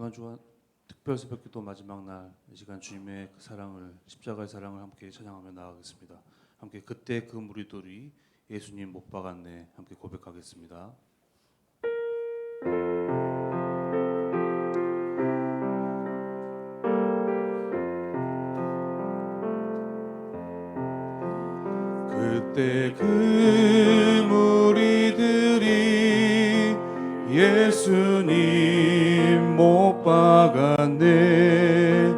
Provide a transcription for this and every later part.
이번 주간 특별 새벽기도 마지막 날 이 시간 주님의 그 사랑을 십자가의 사랑을 함께 찬양하며 나아가겠습니다. 함께 그때 그 무리들이 예수님 못 박았네 함께 고백하겠습니다. 그때 그 무리들이 예수님 못 박았네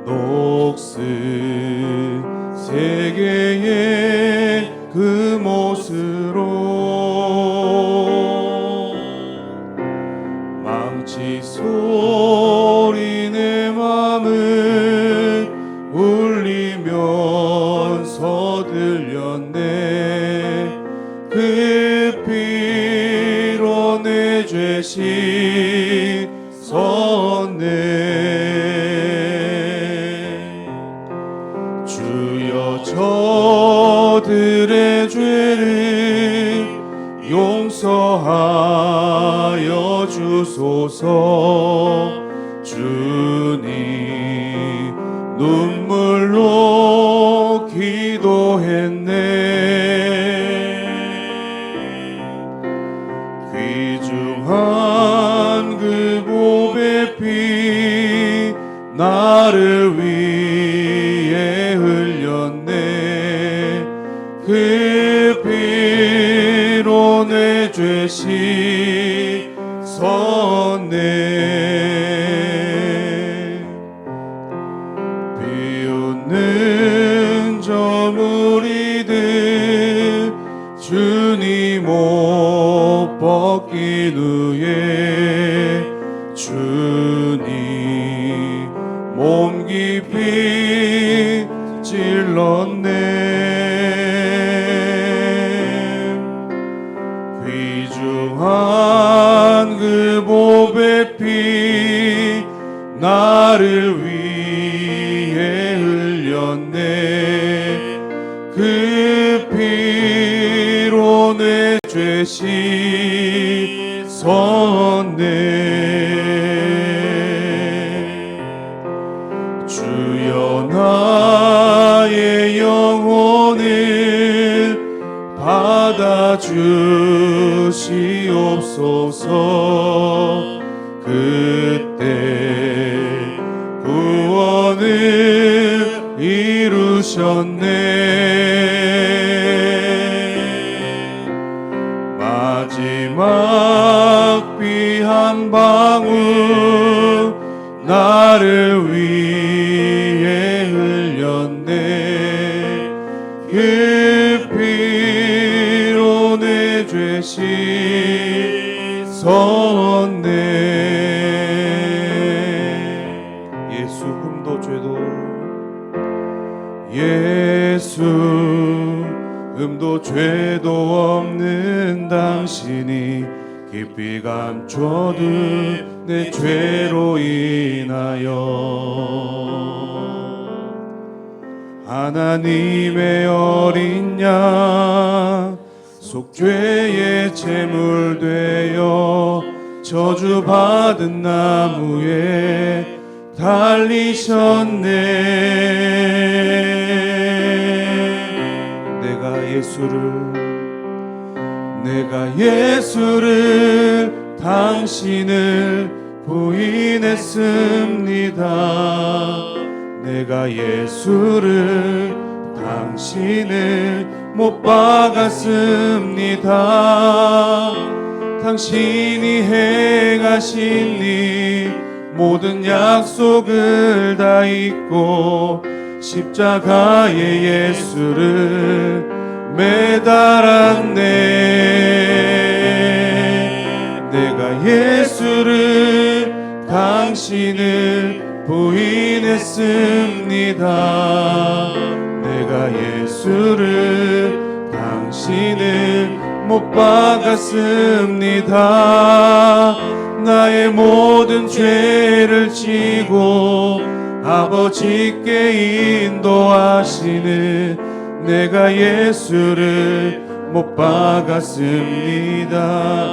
녹슨 세계의 그 못으로 망치 소리 내 맘은 울리면서 들렸네 그 피로 내 죄 씻었네 주여 저들의 죄를 용서하여 주소서 주님 눈물로 기도했네 귀중한 그 보배 피 나를 위해 흘렸네 그 피로 내 죄 씻었네 비웃는 저 무리들 주님 못 벗긴 후에 주님 몸 깊이 찔렀네 귀중한 그 보배 피 나를 위해 흘렸네 그 피로 내 죄 씻었네 주여 나의 영혼을 받아주시옵소서 그때 구원을 이루셨네 마지막 비 한 방울 나를 위해 흘렸네 그 피로 내 죄 씻었네 예수 흠도 죄도 예수 흠도 죄도 없는 당신이 깊이 감춰둔 내 죄로 인하여 하나님의 어린 양 속죄의 제물 되어 저주받은 나무에 달리셨네 내가 예수를 당신을 부인했습니다 내가 예수를 당신을 못 박았습니다 당신이 행하신 이 모든 약속을 다 잊고 십자가에 예수를 매달았네 내가 예수를 당신을 부인했습니다 내가 예수를 당신을 못 박았습니다 나의 모든 죄를 지고 아버지께 인도하시는 내가 예수를 못 박았습니다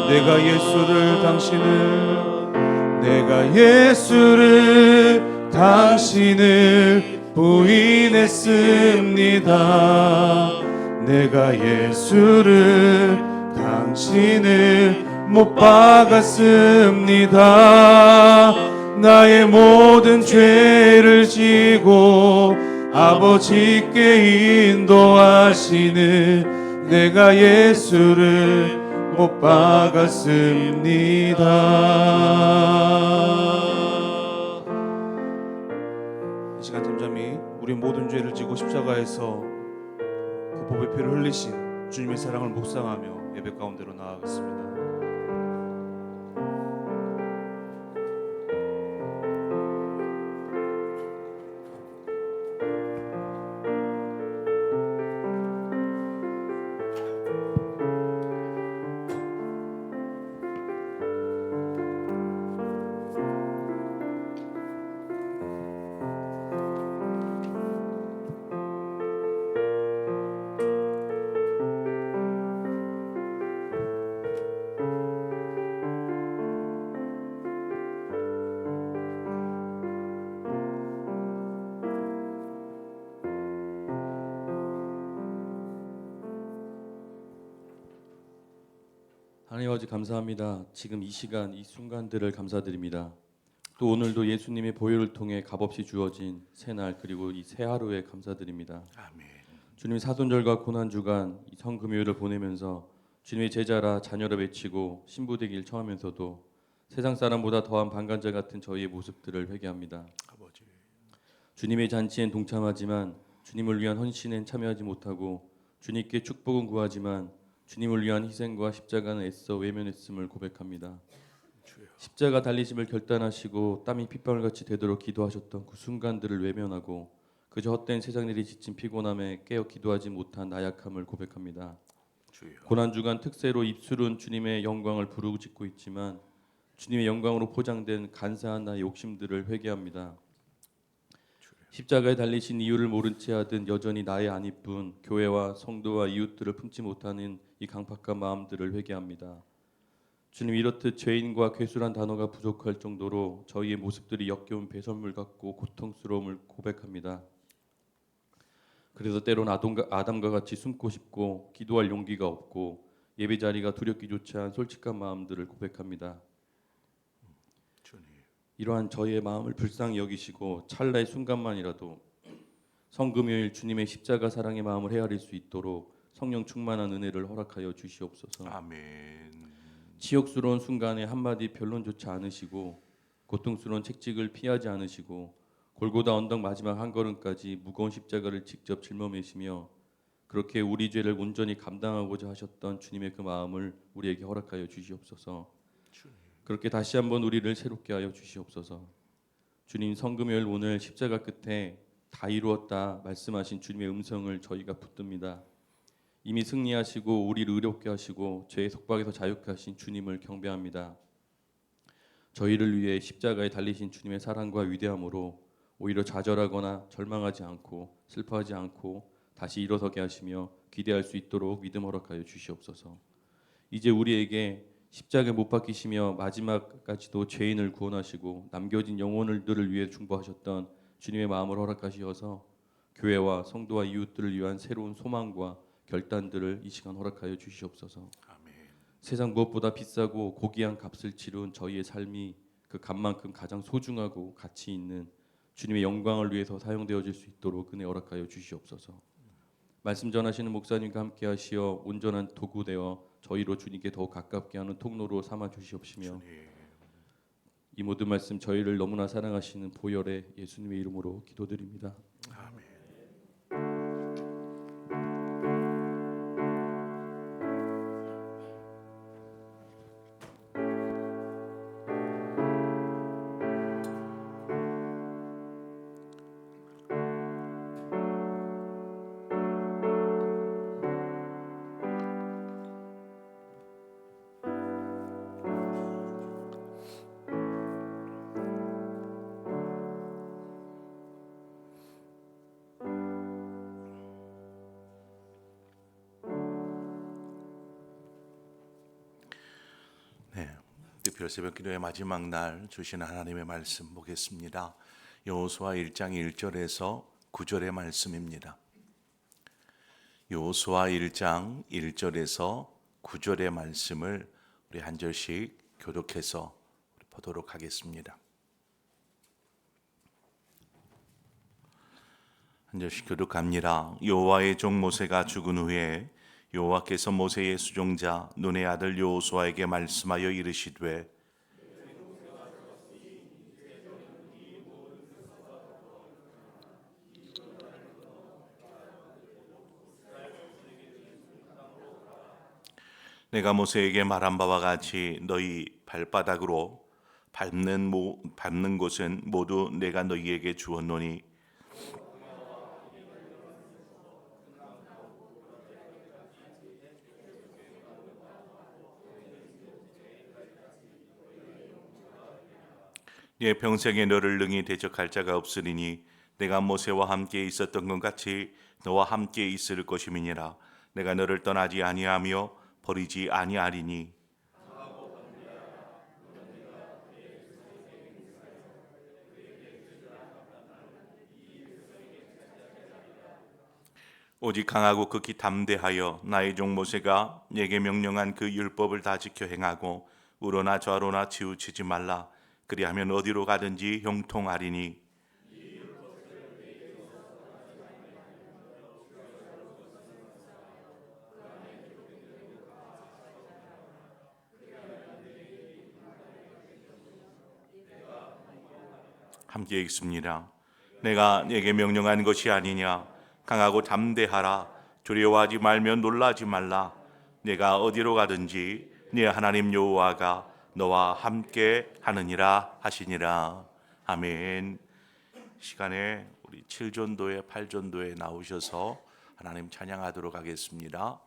내가 예수를 당신을 내가 예수를 당신을 부인했습니다. 내가 예수를 당신을 못 박았습니다. 나의 모든 죄를 지고 아버지께 인도하시는 내가 예수를 못 박았습니다. 이 시간 잠잠히 우리 모든 죄를 지고 십자가에서 그 보배 피를 흘리신 주님의 사랑을 묵상하며 예배 가운데로 나아가겠습니다. 하나님 아버지 감사합니다. 지금 이 시간 이 순간들을 감사드립니다. 또 오늘도 예수님의 보혈을 통해 값없이 주어진 새날 그리고 이 새 하루에 감사드립니다. 아멘. 주님의 사순절과 고난주간 이 성금요일을 보내면서 주님의 제자라 자녀를 외치고 신부되길 청하면서도 세상 사람보다 더한 방관자 같은 저희의 모습들을 회개합니다. 아버지. 주님의 잔치엔 동참하지만 주님을 위한 헌신엔 참여하지 못하고 주님께 축복은 구하지만 주님을 위한 희생과 십자가는 애써 외면했음을 고백합니다. 주여. 십자가 달리심을 결단하시고 땀이 핏방울같이 되도록 기도하셨던 그 순간들을 외면하고 그저 헛된 세상 일이 지친 피곤함에 깨어 기도하지 못한 나약함을 고백합니다. 주여. 고난주간 특세로 입술은 주님의 영광을 부르짖고 있지만 주님의 영광으로 포장된 간사한 나의 욕심들을 회개합니다. 십자가에 달리신 이유를 모른 채 하든 여전히 나의 안 이쁜 교회와 성도와 이웃들을 품지 못하는 이 강팍한 마음들을 회개합니다. 주님, 이렇듯 죄인과 괴수란 단어가 부족할 정도로 저희의 모습들이 역겨운 배설물 같고 고통스러움을 고백합니다. 그래서 때론 아담과 같이 숨고 싶고 기도할 용기가 없고 예배 자리가 두렵기조차 한 솔직한 마음들을 고백합니다. 주님. 이러한 저희의 마음을 불쌍히 여기시고 찰나의 순간만이라도 성금요일 주님의 십자가 사랑의 마음을 헤아릴 수 있도록 성령 충만한 은혜를 허락하여 주시옵소서. 아멘. 치욕스러운 순간에 한마디 변론조차 않으시고 고통스러운 책찍을 피하지 않으시고 골고다 언덕 마지막 한 걸음까지 무거운 십자가를 직접 짊어매시며 그렇게 우리 죄를 온전히 감당하고자 하셨던 주님의 그 마음을 우리에게 허락하여 주시옵소서. 주님. 그렇게 다시 한번 우리를 새롭게 하여 주시옵소서. 주님, 성금요일 오늘 십자가 끝에 다 이루었다 말씀하신 주님의 음성을 저희가 붙듭니다. 이미 승리하시고 우리를 의롭게 하시고 죄의 속박에서 자유케 하신 주님을 경배합니다. 저희를 위해 십자가에 달리신 주님의 사랑과 위대함으로 오히려 좌절하거나 절망하지 않고 슬퍼하지 않고 다시 일어서게 하시며 기대할 수 있도록 믿음 허락하여 주시옵소서. 이제 우리에게 십자가에 못 박히시며 마지막까지도 죄인을 구원하시고 남겨진 영혼들을 위해 중보하셨던 주님의 마음을 허락하시어서 교회와 성도와 이웃들을 위한 새로운 소망과 결단들을 이 시간 허락하여 주시옵소서. 아멘. 세상 무엇보다 비싸고 고귀한 값을 치룬 저희의 삶이 그 값만큼 가장 소중하고 가치 있는 주님의 영광을 위해서 사용되어질 수 있도록 은혜 허락하여 주시옵소서. 말씀 전하시는 목사님과 함께 하시어 온전한 도구 되어 저희로 주님께 더욱 가깝게 하는 통로로 삼아 주시옵시며 주님. 이 모든 말씀 저희를 너무나 사랑하시는 보혈의 예수님의 이름으로 기도드립니다. 아멘. 별새벽 기도의 마지막 날 주신 하나님의 말씀 보겠습니다. 여호수아 1장 1절에서 9절의 말씀입니다. 여호수아 1장 1절에서 9절의 말씀을 우리 한 절씩 교독해서 보도록 하겠습니다. 한 절씩 교독합니다. 여호와의 종 모세가 죽은 후에 여호와께서 모세의 수종자 눈의 아들 여호수아에게 말씀하여 이르시되 내가 모세에게 말한 바와 같이 너희 발바닥으로 밟는 곳은 모두 내가 너희에게 주었노니 네 평생에 너를 능히 대적할 자가 없으리니 내가 모세와 함께 있었던 것 같이 너와 함께 있을 것임이니라. 내가 너를 떠나지 아니하며 버리지 아니하리니 오직 강하고 극히 담대하여 나의 종 모세가 내게 명령한 그 율법을 다 지켜 행하고 우러나 좌로나 치우치지 말라. 그리하면 어디로 가든지 형통하리니 함께 읽습니다. 내가 네게 명령한 것이 아니냐. 강하고 담대하라. 두려워하지 말며 놀라지 말라. 내가 어디로 가든지 네 하나님 여호와가 너와 함께 하느니라 하시니라. 아멘. 시간에 우리 7전도에 8전도에 나오셔서 하나님 찬양하도록 하겠습니다.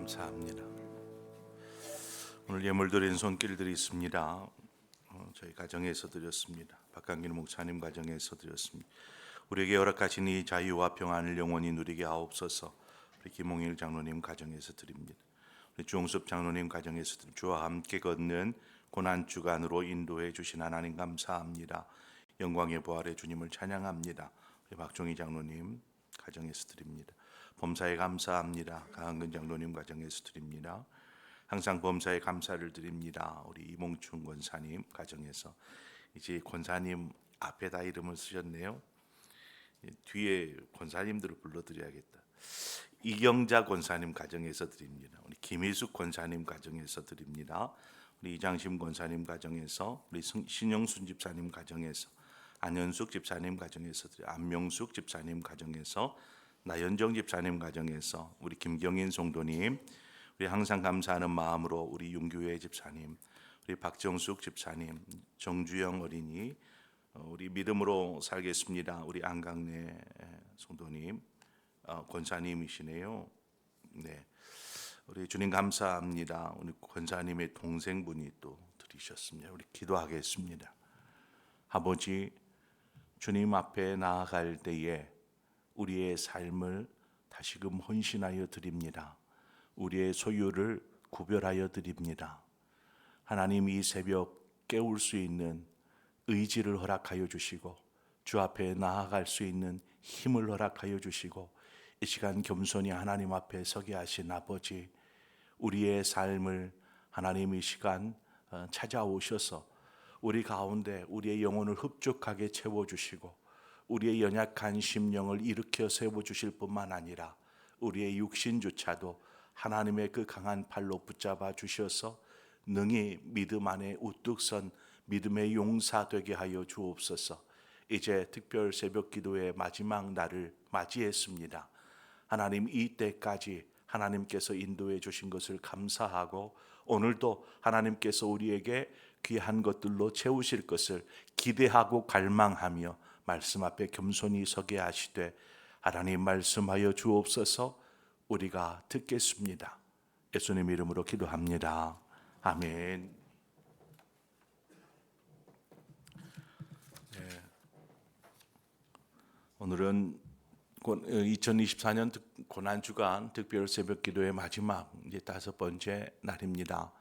감사합니다. 오늘 예물 드린 손길들이 있습니다. 저희 가정에서 드렸습니다. 박강길 목사님 가정에서 드렸습니다. 우리에게 허락하신 이 자유와 평안을 영원히 누리게 하옵소서. 우리 김홍일 장로님 가정에서 드립니다. 우리 주홍섭 장로님 가정에서 드립니다. 주와 함께 걷는 고난 주간으로 인도해 주신 하나님 감사합니다. 영광의 부활의 주님을 찬양합니다. 우리 박종희 장로님 가정에서 드립니다. 범사에 감사합니다. 강한근 장로님 가정에서 드립니다. 항상 범사에 감사를 드립니다. 우리 이몽춘 권사님 가정에서, 이제 권사님 앞에다 이름을 쓰셨네요. 뒤에 권사님들을 불러드려야겠다. 이경자 권사님 가정에서 드립니다. 우리 김희숙 권사님 가정에서 드립니다. 우리 이장심 권사님 가정에서, 우리 신영순 집사님 가정에서, 안현숙 집사님 가정에서, 안명숙 집사님 가정에서, 나연정 집사님 가정에서, 우리 김경인 성도님, 우리 항상 감사하는 마음으로 우리 윤교회 집사님, 우리 박정숙 집사님, 정주영 어린이, 우리 믿음으로 살겠습니다. 우리 안강래 성도님, 권사님이시네요. 네, 우리 주님 감사합니다. 우리 권사님의 동생분이 또 들으셨습니다. 우리 기도하겠습니다. 아버지, 주님 앞에 나아갈 때에 우리의 삶을 다시금 헌신하여 드립니다. 우리의 소유를 구별하여 드립니다. 하나님, 이 새벽 깨울 수 있는 의지를 허락하여 주시고, 주 앞에 나아갈 수 있는 힘을 허락하여 주시고, 이 시간 겸손히 하나님 앞에 서게 하신 아버지, 우리의 삶을 하나님 이 시간 찾아오셔서 우리 가운데 우리의 영혼을 흡족하게 채워주시고, 우리의 연약한 심령을 일으켜 세워주실 뿐만 아니라 우리의 육신조차도 하나님의 그 강한 팔로 붙잡아 주셔서 능히 믿음 안에 우뚝 선 믿음의 용사 되게 하여 주옵소서. 이제 특별 새벽 기도의 마지막 날을 맞이했습니다. 하나님, 이때까지 하나님께서 인도해 주신 것을 감사하고, 오늘도 하나님께서 우리에게 귀한 것들로 채우실 것을 기대하고 갈망하며 말씀 앞에 겸손히 서게 하시되, 하나님 말씀하여 주옵소서. 우리가 듣겠습니다. 예수님 이름으로 기도합니다. 아멘. 네. 오늘은 2024년 고난주간 특별 새벽 기도의 마지막 이제 5번째 날입니다.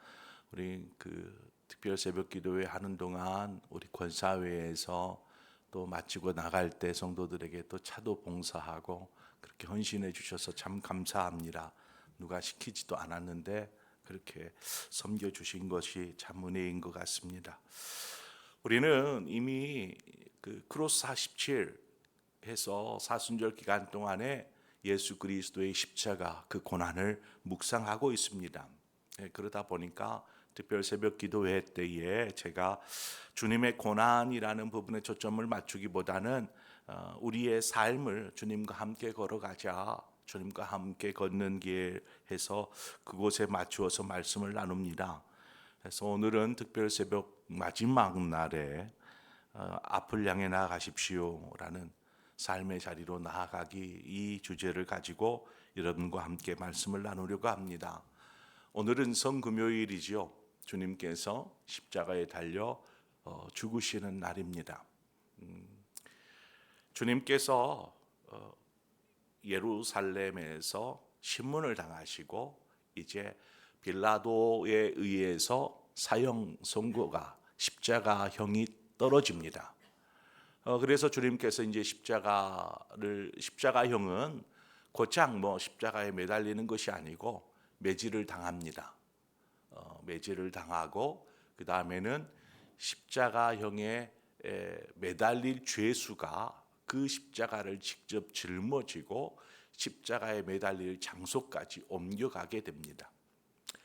우리 그 특별 새벽 기도회 하는 동안 우리 권사회에서 또 마치고 나갈 때 성도들에게 또 차도 봉사하고 그렇게 헌신해 주셔서 참 감사합니다. 누가 시키지도 않았는데 그렇게 섬겨 주신 것이 참 은혜인 것 같습니다. 우리는 이미 그 크로스 47 해서 사순절 기간 동안에 예수 그리스도의 십자가 그 고난을 묵상하고 있습니다. 그러다 보니까 특별 새벽 기도회 때에 제가 주님의 고난이라는 부분에 초점을 맞추기보다는 우리의 삶을 주님과 함께 걸어가자, 주님과 함께 걷는 길 해서 그곳에 맞추어서 말씀을 나눕니다. 그래서 오늘은 특별 새벽 마지막 날에 앞을 향해 나아가십시오라는 삶의 자리로 나아가기, 이 주제를 가지고 여러분과 함께 말씀을 나누려고 합니다. 오늘은 성금요일이죠. 주님께서 십자가에 달려 죽으시는 날입니다. 주님께서 예루살렘에서 신문을 당하시고 이제 빌라도에 의해서 사형 선고가, 십자가형이 떨어집니다. 그래서 주님께서 이제 십자가형은 곧장 십자가에 매달리는 것이 아니고 매질을 당합니다. 매질을 당하고 그 다음에는 십자가형에 매달릴 죄수가 그 십자가를 직접 짊어지고 십자가에 매달릴 장소까지 옮겨가게 됩니다.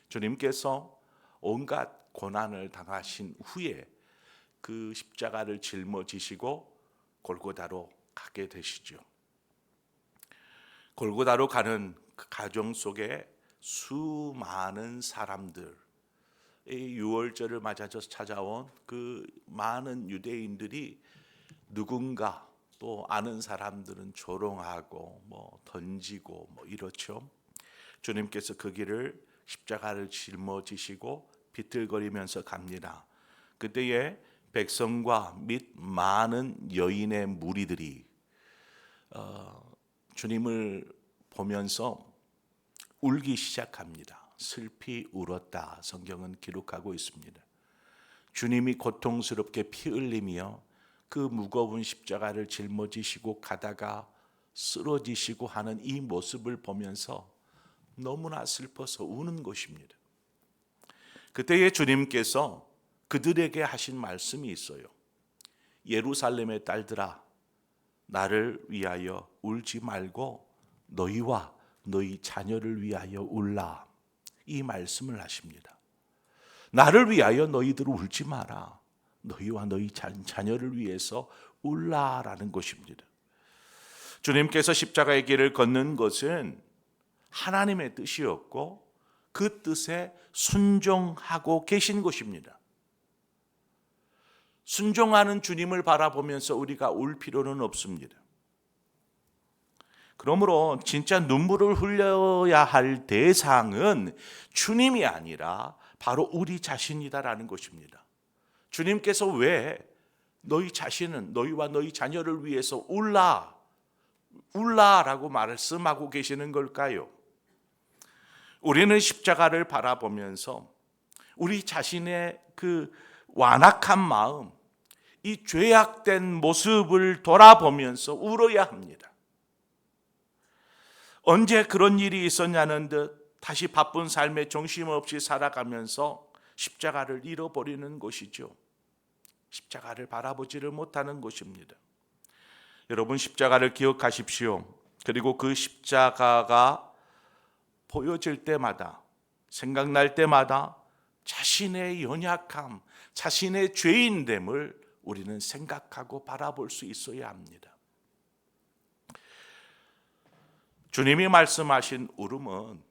주님께서 온갖 고난을 당하신 후에 그 십자가를 짊어지시고 골고다로 가게 되시죠. 골고다로 가는 그 가정 속에 수많은 사람들, 유월절을 맞아서 찾아온 그 많은 유대인들이 누군가 또 아는 사람들은 조롱하고 던지고 이렇죠. 주님께서 그 길을 십자가를 짊어지시고 비틀거리면서 갑니다. 그때에 백성과 및 많은 여인의 무리들이 주님을 보면서 울기 시작합니다. 슬피 울었다. 성경은 기록하고 있습니다. 주님이 고통스럽게 피 흘리며 그 무거운 십자가를 짊어지시고 가다가 쓰러지시고 하는 이 모습을 보면서 너무나 슬퍼서 우는 것입니다. 그때에 주님께서 그들에게 하신 말씀이 있어요. 예루살렘의 딸들아, 나를 위하여 울지 말고 너희와 너희 자녀를 위하여 울라. 이 말씀을 하십니다. 나를 위하여 너희들 울지 마라. 너희와 너희 자녀를 위해서 울라라는 것입니다. 주님께서 십자가의 길을 걷는 것은 하나님의 뜻이었고 그 뜻에 순종하고 계신 것입니다. 순종하는 주님을 바라보면서 우리가 울 필요는 없습니다. 그러므로 진짜 눈물을 흘려야 할 대상은 주님이 아니라 바로 우리 자신이다라는 것입니다. 주님께서 왜 너희 자신은 너희와 너희 자녀를 위해서 울라라고 말씀하고 계시는 걸까요? 우리는 십자가를 바라보면서 우리 자신의 그 완악한 마음, 이 죄악된 모습을 돌아보면서 울어야 합니다. 언제 그런 일이 있었냐는 듯 다시 바쁜 삶에 정신없이 살아가면서 십자가를 잃어버리는 것이죠. 십자가를 바라보지를 못하는 것입니다. 여러분, 십자가를 기억하십시오. 그리고 그 십자가가 보여질 때마다, 생각날 때마다 자신의 연약함, 자신의 죄인됨을 우리는 생각하고 바라볼 수 있어야 합니다. 주님이 말씀하신 울음은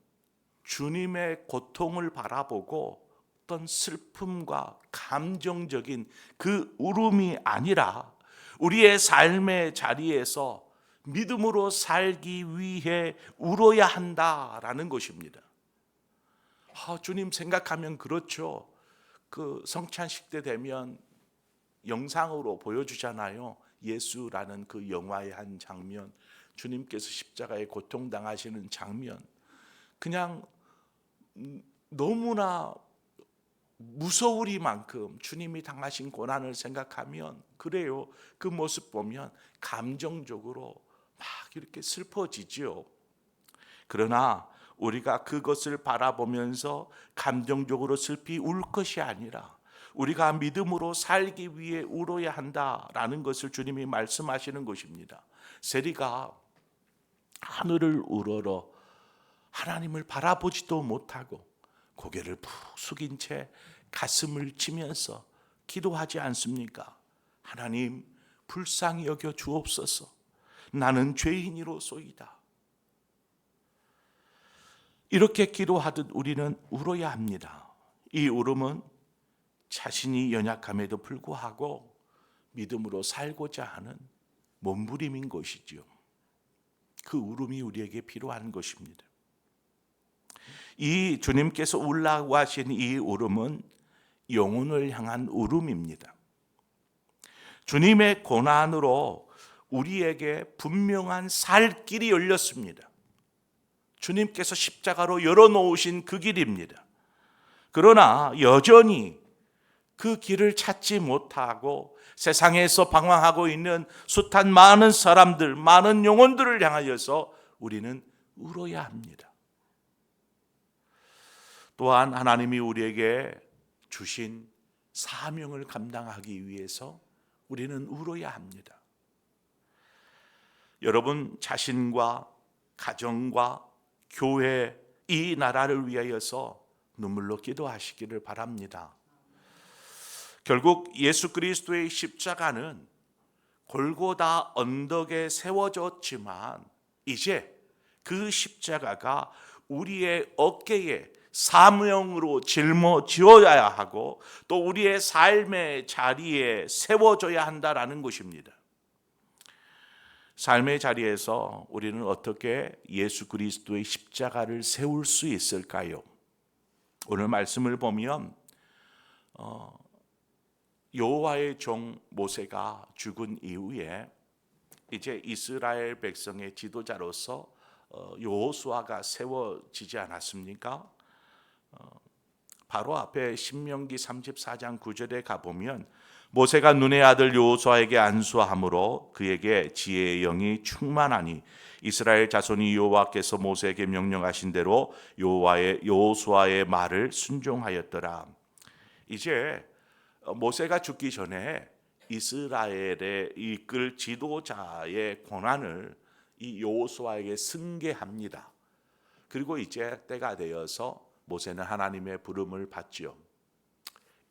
주님의 고통을 바라보고 어떤 슬픔과 감정적인 그 울음이 아니라 우리의 삶의 자리에서 믿음으로 살기 위해 울어야 한다라는 것입니다. 주님 생각하면 그렇죠. 그 성찬식 때 되면 영상으로 보여주잖아요. 예수라는 그 영화의 한 장면, 주님께서 십자가에 고통당하시는 장면, 그냥 너무나 무서우리만큼 주님이 당하신 고난을 생각하면 그래요. 그 모습 보면 감정적으로 막 이렇게 슬퍼지죠. 그러나 우리가 그것을 바라보면서 감정적으로 슬피 울 것이 아니라 우리가 믿음으로 살기 위해 울어야 한다라는 것을 주님이 말씀하시는 것입니다. 세리가 하늘을 우러러 하나님을 바라보지도 못하고 고개를 푹 숙인 채 가슴을 치면서 기도하지 않습니까? 하나님, 불쌍히 여겨 주옵소서. 나는 죄인이로소이다. 이렇게 기도하듯 우리는 울어야 합니다. 이 울음은 자신이 연약함에도 불구하고 믿음으로 살고자 하는 몸부림인 것이지요. 그 울음이 우리에게 필요한 것입니다. 이 주님께서 울라고 하신 이 울음은 영혼을 향한 울음입니다. 주님의 고난으로 우리에게 분명한 살 길이 열렸습니다. 주님께서 십자가로 열어놓으신 그 길입니다. 그러나 여전히 그 길을 찾지 못하고 세상에서 방황하고 있는 숱한 많은 사람들, 많은 영혼들을 향하여서 우리는 울어야 합니다. 또한 하나님이 우리에게 주신 사명을 감당하기 위해서 우리는 울어야 합니다. 여러분 자신과 가정과 교회, 이 나라를 위하여서 눈물로 기도하시기를 바랍니다. 결국 예수 그리스도의 십자가는 골고다 언덕에 세워졌지만 이제 그 십자가가 우리의 어깨에 사명으로 짊어지어야 하고 또 우리의 삶의 자리에 세워져야 한다라는 것입니다. 삶의 자리에서 우리는 어떻게 예수 그리스도의 십자가를 세울 수 있을까요? 오늘 말씀을 보면 여호와의 종 모세가 죽은 이후에 이제 이스라엘 백성의 지도자로서 여호수아가 세워지지 않았습니까? 바로 앞에 신명기 34장 9절에 가보면 모세가 눈의 아들 여호수아에게 안수함으로 그에게 지혜의 영이 충만하니 이스라엘 자손이 여호와께서 모세에게 명령하신 대로 여호수아의 말을 순종하였더라. 이제 모세가 죽기 전에 이스라엘의 이끌 지도자의 권한을 이 여호수아에게 승계합니다. 그리고 이제 때가 되어서 모세는 하나님의 부름을 받지요.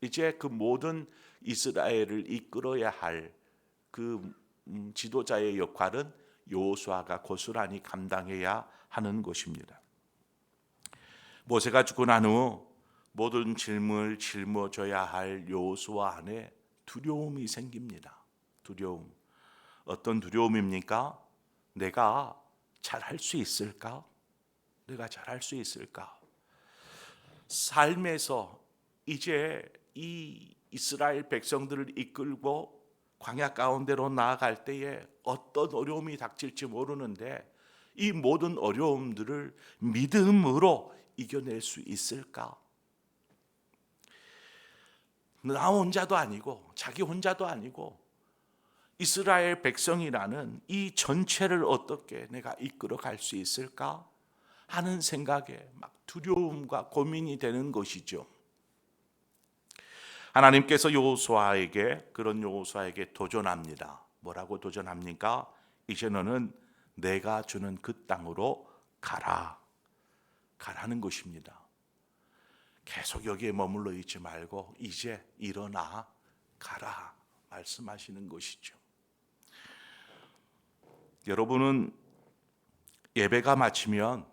이제 그 모든 이스라엘을 이끌어야 할 그 지도자의 역할은 여호수아가 고스란히 감당해야 하는 것입니다. 모세가 죽고 난 후 모든 짐을 짊어져야 할 여호수아 안에 두려움이 생깁니다. 두려움. 어떤 두려움입니까? 내가 잘할 수 있을까? 내가 잘할 수 있을까? 삶에서 이제 이 이스라엘 백성들을 이끌고 광야 가운데로 나아갈 때에 어떤 어려움이 닥칠지 모르는데 이 모든 어려움들을 믿음으로 이겨낼 수 있을까? 나 혼자도 아니고 자기 혼자도 아니고 이스라엘 백성이라는 이 전체를 어떻게 내가 이끌어 갈 수 있을까 하는 생각에 막 두려움과 고민이 되는 것이죠. 하나님께서 그런 여호수아에게 도전합니다. 뭐라고 도전합니까? 이제 너는 내가 주는 그 땅으로 가라는 것입니다. 계속 여기에 머물러 있지 말고 이제 일어나 가라 말씀하시는 것이죠. 여러분은 예배가 마치면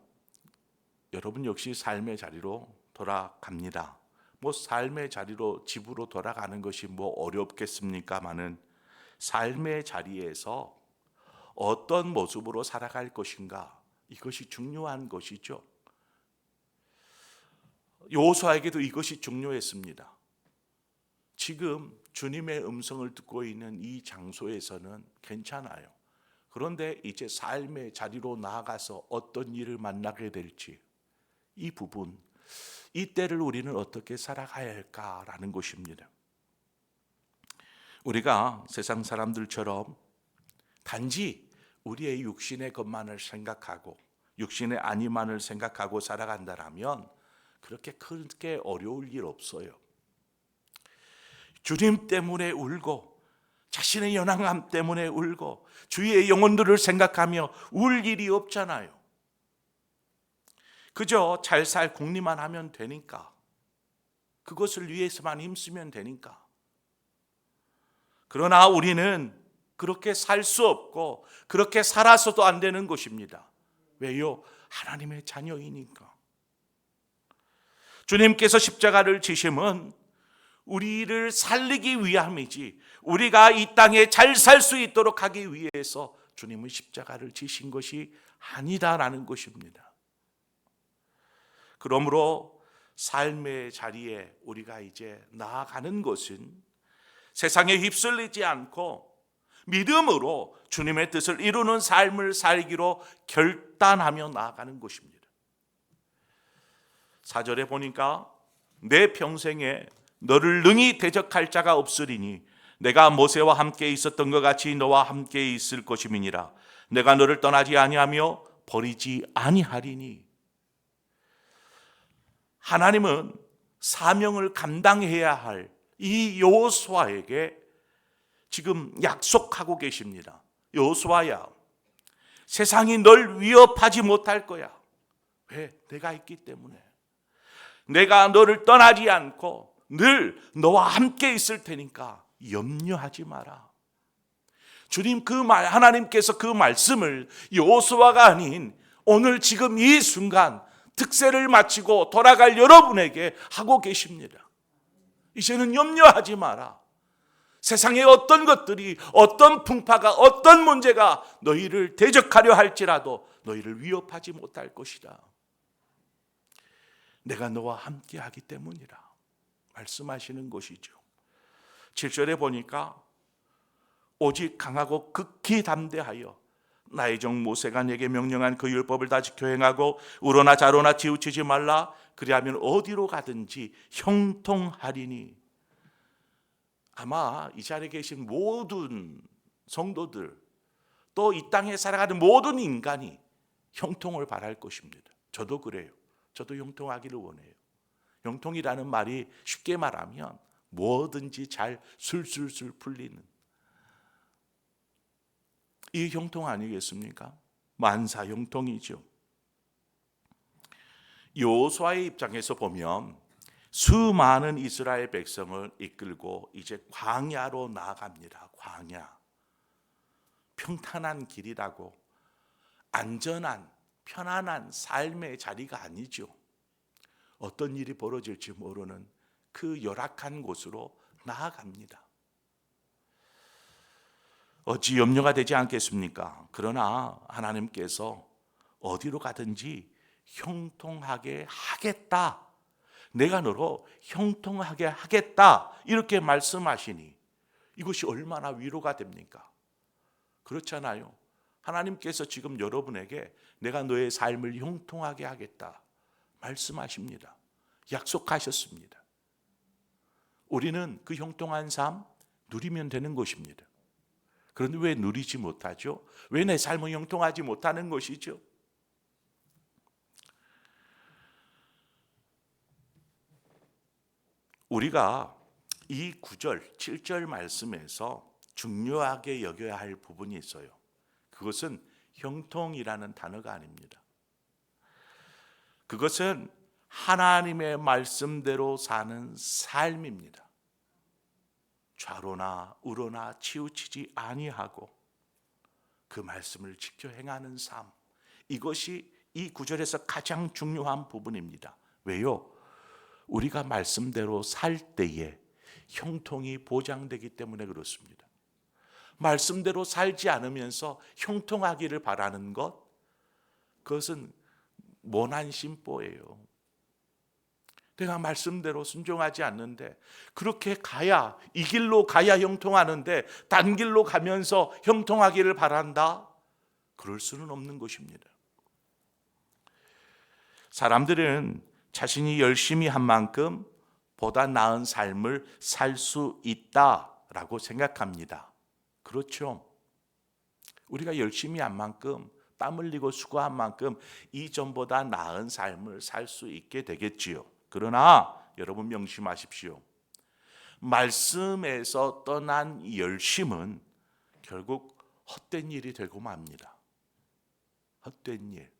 여러분 역시 삶의 자리로 돌아갑니다. 삶의 자리로 집으로 돌아가는 것이 어렵겠습니까마는 삶의 자리에서 어떤 모습으로 살아갈 것인가 이것이 중요한 것이죠. 여호수아에게도 이것이 중요했습니다. 지금 주님의 음성을 듣고 있는 이 장소에서는 괜찮아요. 그런데 이제 삶의 자리로 나아가서 어떤 일을 만나게 될지 이 부분, 이 때를 우리는 어떻게 살아가야 할까라는 것입니다. 우리가 세상 사람들처럼 단지 우리의 육신의 것만을 생각하고 육신의 안위만을 생각하고 살아간다면 그렇게 크게 어려울 일 없어요. 주님 때문에 울고 자신의 연약함 때문에 울고 주위의 영혼들을 생각하며 울 일이 없잖아요. 그저 잘 살 궁리만 하면 되니까, 그것을 위해서만 힘쓰면 되니까. 그러나 우리는 그렇게 살 수 없고 그렇게 살아서도 안 되는 것입니다. 왜요? 하나님의 자녀이니까. 주님께서 십자가를 지심은 우리를 살리기 위함이지 우리가 이 땅에 잘 살 수 있도록 하기 위해서 주님은 십자가를 지신 것이 아니다라는 것입니다. 그러므로 삶의 자리에 우리가 이제 나아가는 것은 세상에 휩쓸리지 않고 믿음으로 주님의 뜻을 이루는 삶을 살기로 결단하며 나아가는 것입니다. 4절에 보니까 내 평생에 너를 능히 대적할 자가 없으리니 내가 모세와 함께 있었던 것 같이 너와 함께 있을 것임이니라. 내가 너를 떠나지 아니하며 버리지 아니하리니. 하나님은 사명을 감당해야 할 이 여호수아에게 지금 약속하고 계십니다. 여호수아야, 세상이 널 위협하지 못할 거야. 왜? 내가 있기 때문에. 내가 너를 떠나지 않고 늘 너와 함께 있을 테니까 염려하지 마라. 주님 하나님께서 그 말씀을 여호수아가 아닌 오늘 지금 이 순간 특세를 마치고 돌아갈 여러분에게 하고 계십니다. 이제는 염려하지 마라. 세상의 어떤 것들이, 어떤 풍파가, 어떤 문제가 너희를 대적하려 할지라도 너희를 위협하지 못할 것이다. 내가 너와 함께 하기 때문이라 말씀하시는 것이죠. 7절에 보니까 오직 강하고 극히 담대하여 나의 종 모세가 내게 명령한 그 율법을 다 지켜 행하고 우로나 자로나 치우치지 말라. 그리하면 어디로 가든지 형통하리니. 아마 이 자리에 계신 모든 성도들, 또 이 땅에 살아가는 모든 인간이 형통을 바랄 것입니다. 저도 그래요. 저도 형통하기를 원해요. 형통이라는 말이 쉽게 말하면 뭐든지 잘 술술술 풀리는 이 형통 아니겠습니까? 만사 형통이죠. 여호수아의 입장에서 보면 수많은 이스라엘 백성을 이끌고 이제 광야로 나아갑니다. 광야. 평탄한 길이라고 안전한 편안한 삶의 자리가 아니죠. 어떤 일이 벌어질지 모르는 그 열악한 곳으로 나아갑니다. 어찌 염려가 되지 않겠습니까? 그러나 하나님께서 어디로 가든지 형통하게 하겠다. 내가 너로 형통하게 하겠다. 이렇게 말씀하시니 이것이 얼마나 위로가 됩니까? 그렇잖아요. 하나님께서 지금 여러분에게 내가 너의 삶을 형통하게 하겠다 말씀하십니다. 약속하셨습니다. 우리는 그 형통한 삶 누리면 되는 것입니다. 그런데 왜 누리지 못하죠? 왜 내 삶은 형통하지 못하는 것이죠? 우리가 이 9절, 7절 말씀에서 중요하게 여겨야 할 부분이 있어요. 그것은 형통이라는 단어가 아닙니다. 그것은 하나님의 말씀대로 사는 삶입니다. 좌로나 우로나 치우치지 아니하고 그 말씀을 지켜 행하는 삶, 이것이 이 구절에서 가장 중요한 부분입니다. 왜요? 우리가 말씀대로 살 때에 형통이 보장되기 때문에 그렇습니다. 말씀대로 살지 않으면서 형통하기를 바라는 것, 그것은 모난 심보예요. 내가 말씀대로 순종하지 않는데 그렇게 가야, 이 길로 가야 형통하는데 딴 길로 가면서 형통하기를 바란다? 그럴 수는 없는 것입니다. 사람들은 자신이 열심히 한 만큼 보다 나은 삶을 살 수 있다라고 생각합니다. 그렇죠. 우리가 열심히 한 만큼, 땀 흘리고 수고한 만큼 이전보다 나은 삶을 살 수 있게 되겠지요. 그러나 여러분 명심하십시오. 말씀에서 떠난 열심은 결국 헛된 일이 되고 맙니다. 헛된 일.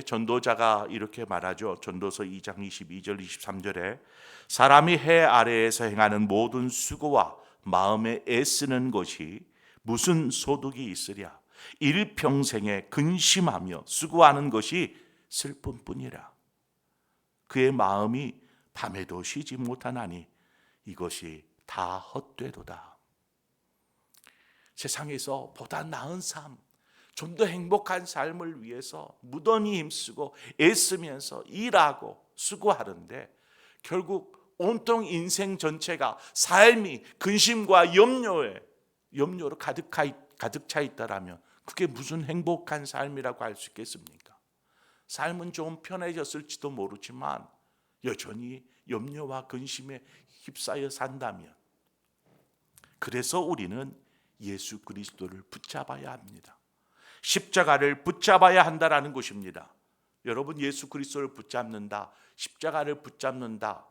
전도자가 이렇게 말하죠. 전도서 2장 22절 23절에 사람이 해 아래에서 행하는 모든 수고와 마음에 애쓰는 것이 무슨 소득이 있으랴. 일평생에 근심하며 수고하는 것이 슬픔뿐이라. 그의 마음이 밤에도 쉬지 못하나니 이것이 다 헛되도다. 세상에서 보다 나은 삶, 좀 더 행복한 삶을 위해서 무던히 힘쓰고 애쓰면서 일하고 수고하는데 결국 온통 인생 전체가 삶이 근심과 염려로 가득 차 있다라면 그게 무슨 행복한 삶이라고 할 수 있겠습니까? 삶은 좀 편해졌을지도 모르지만 여전히 염려와 근심에 휩싸여 산다면, 그래서 우리는 예수 그리스도를 붙잡아야 합니다. 십자가를 붙잡아야 한다라는 것입니다. 여러분, 예수 그리스도를 붙잡는다, 십자가를 붙잡는다,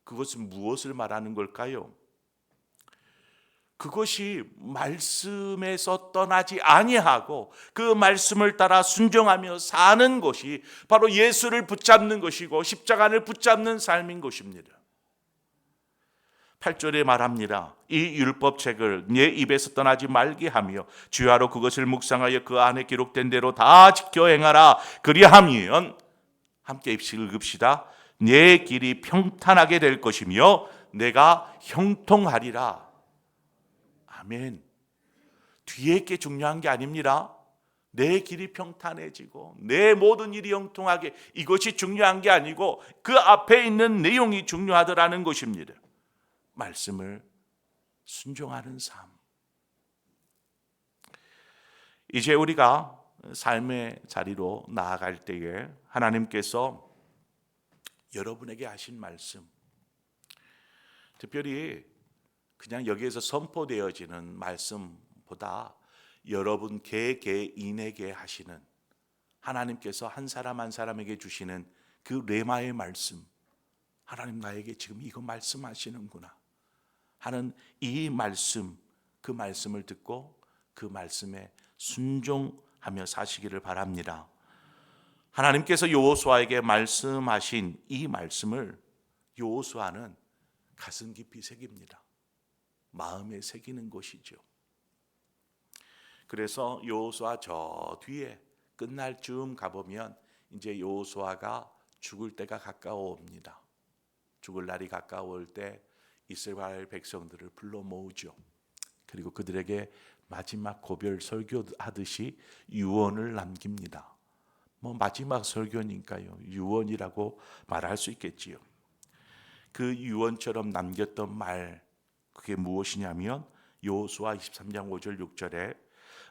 그것은 무엇을 말하는 걸까요? 그것이 말씀에서 떠나지 아니하고 그 말씀을 따라 순종하며 사는 것이 바로 예수를 붙잡는 것이고 십자가를 붙잡는 삶인 것입니다. 8절에 말합니다. 이 율법책을 내 입에서 떠나지 말게 하며 주야로 그것을 묵상하여 그 안에 기록된 대로 다 지켜 행하라. 그리하면, 함께 읽읍시다. 내 길이 평탄하게 될 것이며 내가 형통하리라. 아멘. 뒤에 게 중요한 게 아닙니다. 내 길이 평탄해지고 내 모든 일이 형통하게, 이것이 중요한 게 아니고 그 앞에 있는 내용이 중요하더라는 것입니다. 말씀을 순종하는 삶. 이제 우리가 삶의 자리로 나아갈 때에 하나님께서 여러분에게 하신 말씀, 특별히 그냥 여기에서 선포되어지는 말씀보다 여러분 개개인에게 하시는, 하나님께서 한 사람 한 사람에게 주시는 그 레마의 말씀, 하나님 나에게 지금 이거 말씀하시는구나 하는 이 말씀, 그 말씀을 듣고 그 말씀에 순종하며 사시기를 바랍니다. 하나님께서 여호수아에게 말씀하신 이 말씀을 여호수아는 가슴 깊이 새깁니다. 마음에 새기는 것이죠. 그래서 여호수아 저 뒤에 끝날 쯤 가보면 이제 여호수아가 죽을 때가 가까워 옵니다. 죽을 날이 가까울 때 이스라엘 백성들을 불러 모으죠. 그리고 그들에게 마지막 고별 설교하듯이 유언을 남깁니다. 마지막 설교니까요, 유언이라고 말할 수 있겠지요. 그 유언처럼 남겼던 말, 그게 무엇이냐면 여호수아 23장 5절 6절에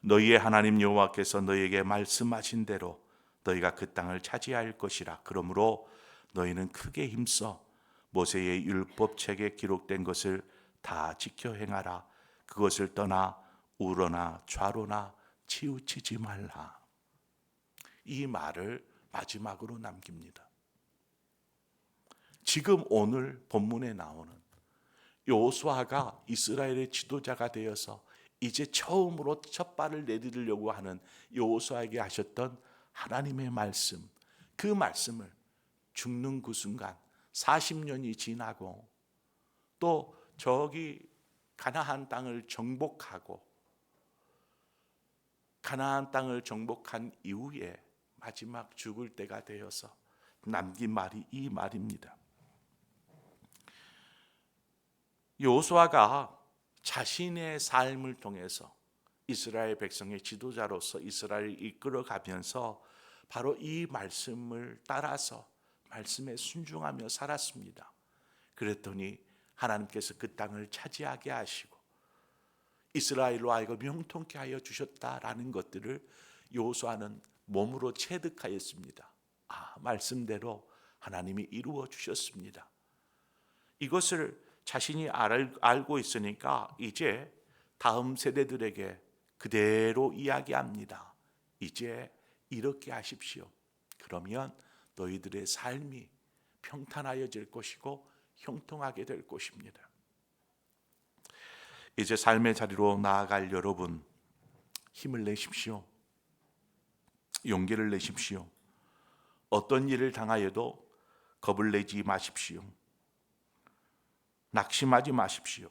너희의 하나님 여호와께서 너희에게 말씀하신 대로 너희가 그 땅을 차지할 것이라. 그러므로 너희는 크게 힘써 모세의 율법책에 기록된 것을 다 지켜 행하라. 그것을 떠나 우러나 좌로나 치우치지 말라. 이 말을 마지막으로 남깁니다. 지금 오늘 본문에 나오는 여호수아가 이스라엘의 지도자가 되어서 이제 처음으로 첫 발을 내디디려고 하는 여호수아에게 하셨던 하나님의 말씀, 그 말씀을 죽는 그 순간 40년이 지나고 또 저기 가나안 땅을 정복하고 가나안 땅을 정복한 이후에 마지막 죽을 때가 되어서 남긴 말이 이 말입니다. 여호수아가 자신의 삶을 통해서 이스라엘 백성의 지도자로서 이스라엘을 이끌어가면서 바로 이 말씀을 따라서 말씀에 순종하며 살았습니다. 그랬더니 하나님께서 그 땅을 차지하게 하시고 이스라엘로 하여금 형통케 하여 주셨다라는 것들을 여호수아는 몸으로 체득하였습니다. 말씀대로 하나님이 이루어 주셨습니다. 이것을 자신이 알고 있으니까 이제 다음 세대들에게 그대로 이야기합니다. 이제 이렇게 하십시오. 그러면 너희들의 삶이 평탄하여질 것이고 형통하게 될 것입니다. 이제 삶의 자리로 나아갈 여러분, 힘을 내십시오. 용기를 내십시오. 어떤 일을 당하여도 겁을 내지 마십시오. 낙심하지 마십시오.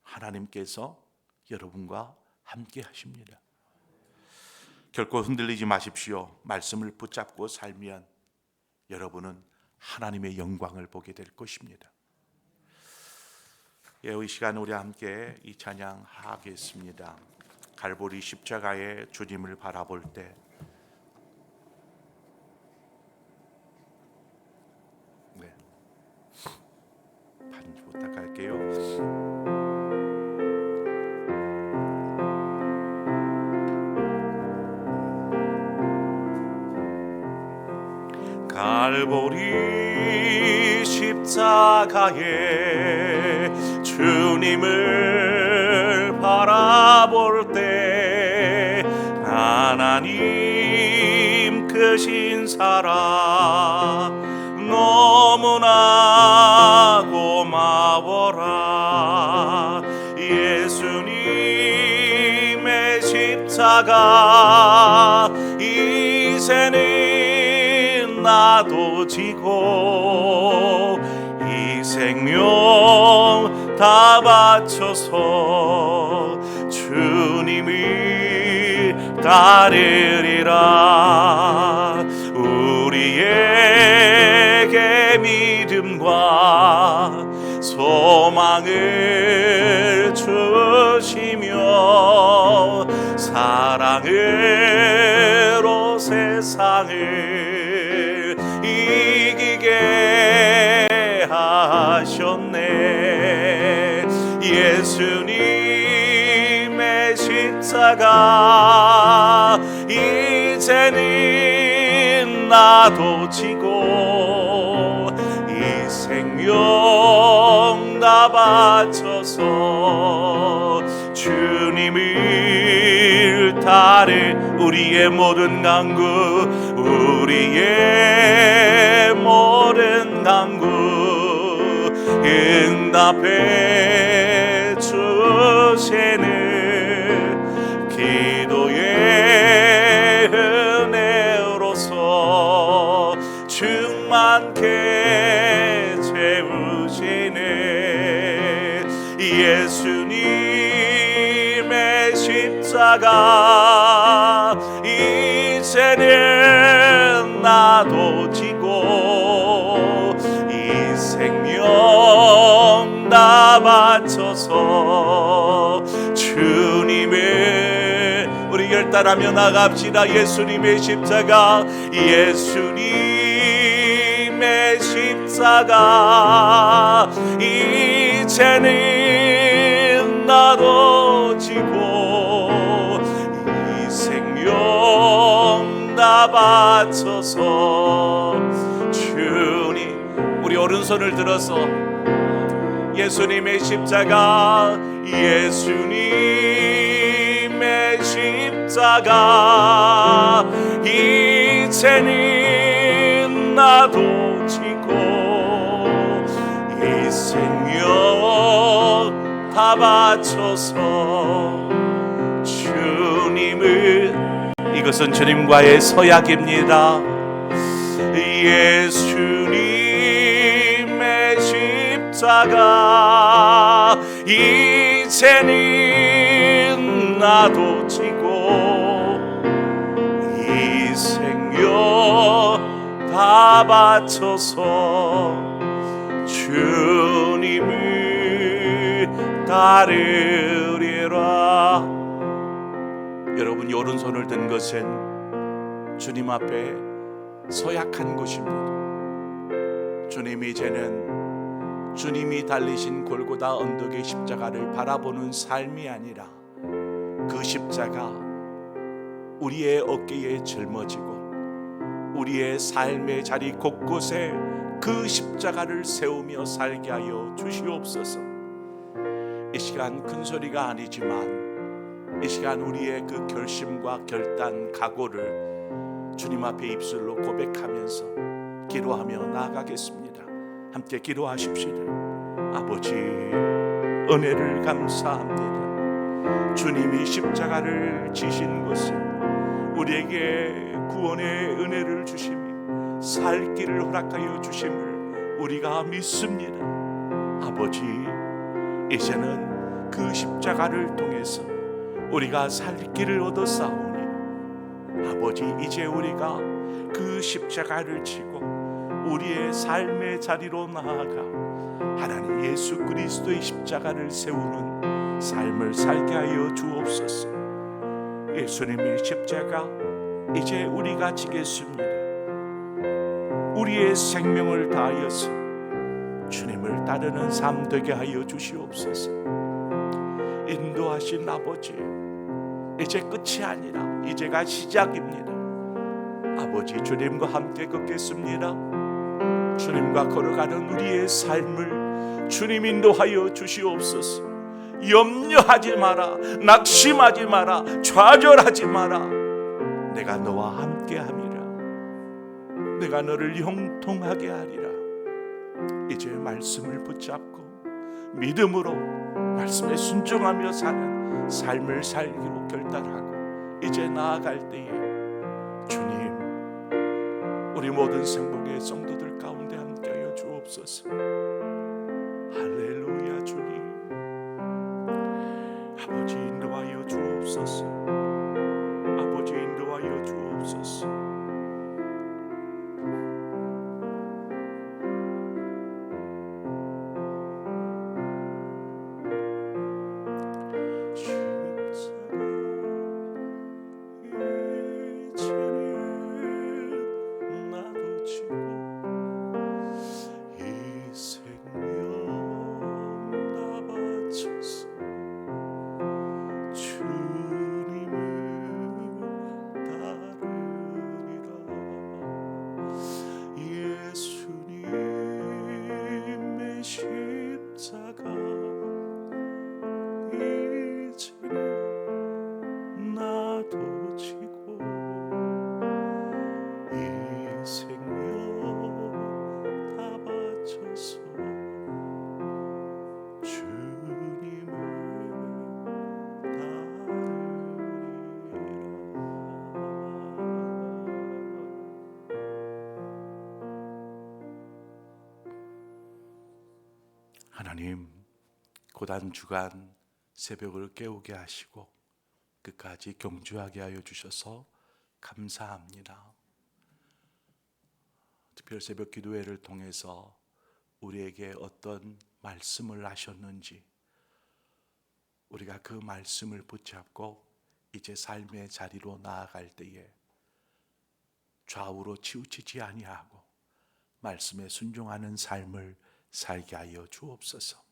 하나님께서 여러분과 함께 하십니다. 결코 흔들리지 마십시오. 말씀을 붙잡고 살면 여러분은 하나님의 영광을 보게 될 것입니다. 이 시간 우리 함께 이 찬양 하겠습니다. 갈보리 십자가의 주님을 바라볼 때 반주 부탁할게요. 갈보리 십자가에 주님을 바라볼 때 하나님 크신 사랑 너무나 고마워라. 예수님의 십자가 이제는 나도 지고 이 생명 다 바쳐서 주님이 따르리라. 우리에게 믿음과 소망을 주 주시며 사랑으로 세상을 이기게 하셨네. 예수님의 십자가 이제는 나도 지고 이 생명 다 바쳐서 주님을 따르 우리의 모든 간구 우리의 모든 간구 응답해 주시는 기도의 은혜로서 충만케 채우시는 예수님의 십자가 이제는 나도 지고 이 생명 다 바쳐서 주님의 우리 결단하며 나갑시다. 예수님의 십자가 예수님의 십자가 이제는 나도 지고 이 생명 다 바쳐서 주님 우리 오른손을 들어서 예수님의 십자가 예수님의 십자가 이제는 나도 지고 이 생명 다 바쳐서 주님을 이것은 주님과의 서약입니다. 예수님의 십자가 이제는 나도 지고 이 생명 다 바쳐서 주님을 따르리라. 여러분이 오른손을 든 것은 주님 앞에 서약한 것입니다. 주님 이제는 주님이 달리신 골고다 언덕의 십자가를 바라보는 삶이 아니라 그 십자가 우리의 어깨에 짊어지고 우리의 삶의 자리 곳곳에 그 십자가를 세우며 살게 하여 주시옵소서. 이 시간 큰 소리가 아니지만 이 시간 우리의 그 결심과 결단 각오를 주님 앞에 입술로 고백하면서 기도하며 나아가겠습니다. 함께 기도하십시다. 아버지 은혜를 감사합니다. 주님이 십자가를 지신 것은 우리에게 구원의 은혜를 주시며 살 길을 허락하여 주심을 우리가 믿습니다. 아버지 이제는 그 십자가를 통해서 우리가 살 길을 얻었사오니 아버지 이제 우리가 그 십자가를 지고 우리의 삶의 자리로 나아가 하나님 예수 그리스도의 십자가를 세우는 삶을 살게 하여 주옵소서. 예수님의 십자가 이제 우리가 지겠습니다. 우리의 생명을 다하여서 주님을 따르는 삶 되게 하여 주시옵소서. 인도하신 아버지 이제 끝이 아니라 이제가 시작입니다. 아버지 주님과 함께 걷겠습니다. 주님과 걸어가는 우리의 삶을 주님 인도하여 주시옵소서. 염려하지 마라, 낙심하지 마라, 좌절하지 마라. 내가 너와 함께 함이라. 내가 너를 형통하게 하리라. 이제 말씀을 붙잡고 믿음으로 말씀에 순종하며 사는 삶을 살기로 결단하고 이제 나아갈 때에 주님 우리 모든 생복의 성도들 가운데 함께하여 주옵소서. 할렐루야. 주님 아버지 인도하여 주옵소서. 아버지 인도하여 주옵소서. 십자가 이제는 나도 지고 이 생명 다 바쳐서 주님을 따르리라. 하나님, 고단 주간 새벽을 깨우게 하시고 끝까지 경주하게 하여 주셔서 감사합니다. 특별 새벽 기도회를 통해서 우리에게 어떤 말씀을 하셨는지, 우리가 그 말씀을 붙잡고 이제 삶의 자리로 나아갈 때에 좌우로 치우치지 아니하고 말씀에 순종하는 삶을 살게 하여 주옵소서.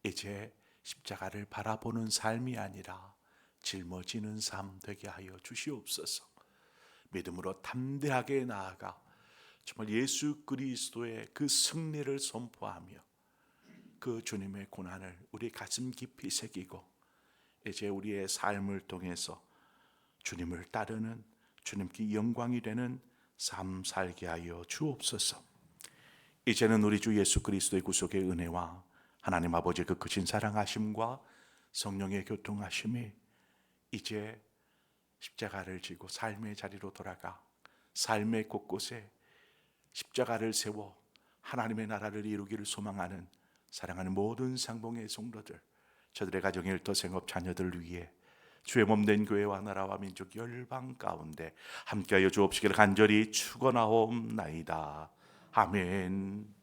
이제 십자가를 바라보는 삶이 아니라 짊어지는 삶 되게 하여 주시옵소서. 믿음으로 담대하게 나아가 정말 예수 그리스도의 그 승리를 선포하며 그 주님의 고난을 우리 가슴 깊이 새기고 이제 우리의 삶을 통해서 주님을 따르는, 주님께 영광이 되는 삶 살게 하여 주옵소서. 이제는 우리 주 예수 그리스도의 구속의 은혜와 하나님 아버지의 그 크신 사랑하심과 성령의 교통하심이 이제 십자가를 지고 삶의 자리로 돌아가 삶의 곳곳에 십자가를 세워 하나님의 나라를 이루기를 소망하는 사랑하는 모든 상봉의 성도들, 저들의 가정, 일터, 생업, 자녀들 위해 주의 몸된 교회와 나라와 민족 열방 가운데 함께하여 주옵시기를 간절히 축원하옵나이다. 아멘.